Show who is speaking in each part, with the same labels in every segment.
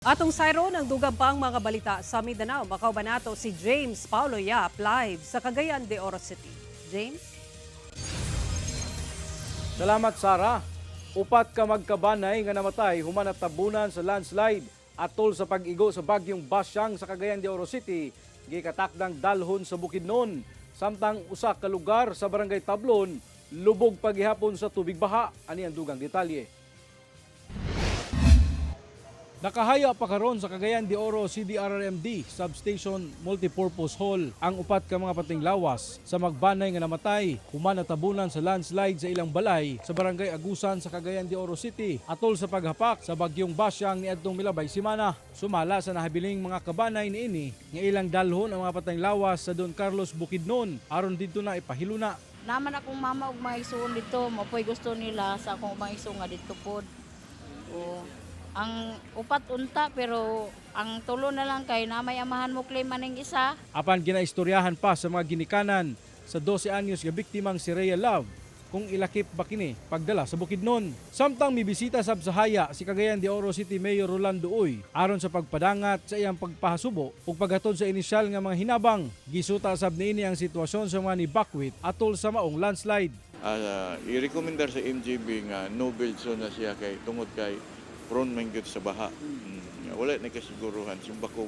Speaker 1: Atong sayro ng dugang pang mga balita sa Mindanao, makauban si James Paulo Yap live sa Cagayan de Oro City. James?
Speaker 2: Salamat, Sara. Upat ka magkabanay nga namatay human at tabunan sa landslide atol sa pag-igo sa bagyong Basyang sa Cagayan de Oro City, gikatakdang dalhon sa Bukidnon. Samtang usa ka lugar sa Barangay Tablon, lubog paghihapon sa tubig baha. Ani ang dugang detalye. Nakahaya pa karon sa Cagayan de Oro CDRRMD Substation Multipurpose Hall ang upat ka mga pating lawas sa magbanay nga namatay human natabunan sa landslide sa ilang balay sa Barangay Agusan sa Cagayan de Oro City atol sa paghapak sa bagyong Basyang niadtong milabay semana. Sumala sa nahabiling mga kabanay niini nga ilang dalhon ang mga patayng lawas sa Don Carlos Bukidnon aron didto na ipahiluna.
Speaker 3: Naman akong mama ug mga igsoon dito, mapoy gusto nila sa akong mga igsoon nga dito pod. O ang upat unta pero ang tulo na lang kay namay amahan mo claim maning isa.
Speaker 2: Apan ginaistoryahan pa sa mga ginikanan sa 12 anyos nga biktimang si Rhea Love kung ilakip ba kini pagdala sa Bukidnon. Samtang mibisita sab sa haya si Cagayan de Oro City Mayor Rolando Uy aron sa pagpadangat sa iyang pagpahasubo ug paghatod sa inisyal nga mga hinabang. Gisuta sab niini ang sitwasyon sa mga nibakwit atol sa maong landslide.
Speaker 4: I-recommendar sa MGB nga no build zone na siya kay tungod kay prone man gyud sa baha. Wala na kasiguruhan sumba ko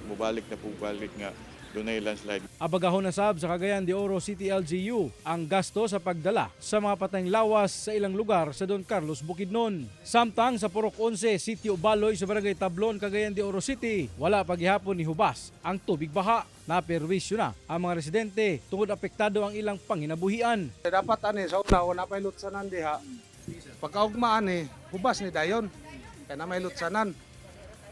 Speaker 4: mubalik na pubalik nga dunay landslide.
Speaker 2: Abagahon na sab sa Cagayan de Oro City LGU ang gasto sa pagdala sa mga patayng lawas sa ilang lugar sa Don Carlos Bukidnon. Samtang sa Purok 11, Sitio Baloy sa Barangay Tablon, Cagayan de Oro City, wala paghihapon ni hubas ang tubig baha. Naperwisyo na ang mga residente tungod apektado ang ilang panginabuhian.
Speaker 5: Dapat ani sa una napay lutsanan diha. Pagkaugmaan ni hubas ni dayon. Kaya na may lutsanan.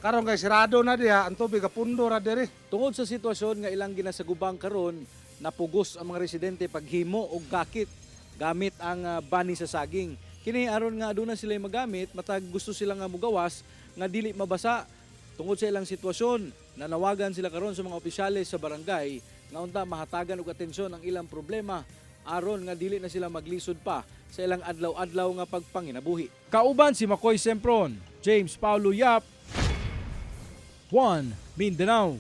Speaker 5: Karon kay sirado na diha ang tubig apundo ra diri.
Speaker 2: Tungod sa sitwasyon nga ilang ginasagubang karon, napugos ang mga residente paghimo og kakit gamit ang bani sa saging. Kini aron nga aduna sila magamit matag gusto sila nga mugawas nga dili mabasa. Tungod sa ilang sitwasyon, nanawagan sila karon sa mga opisyales sa barangay nga unta mahatagan og atensyon ang ilang problema aron nga dili na sila maglisod pa sa ilang adlaw-adlaw nga pagpanginabuhi. Kauban si Makoy Sempron, James Paulo Yap, One Mindanao.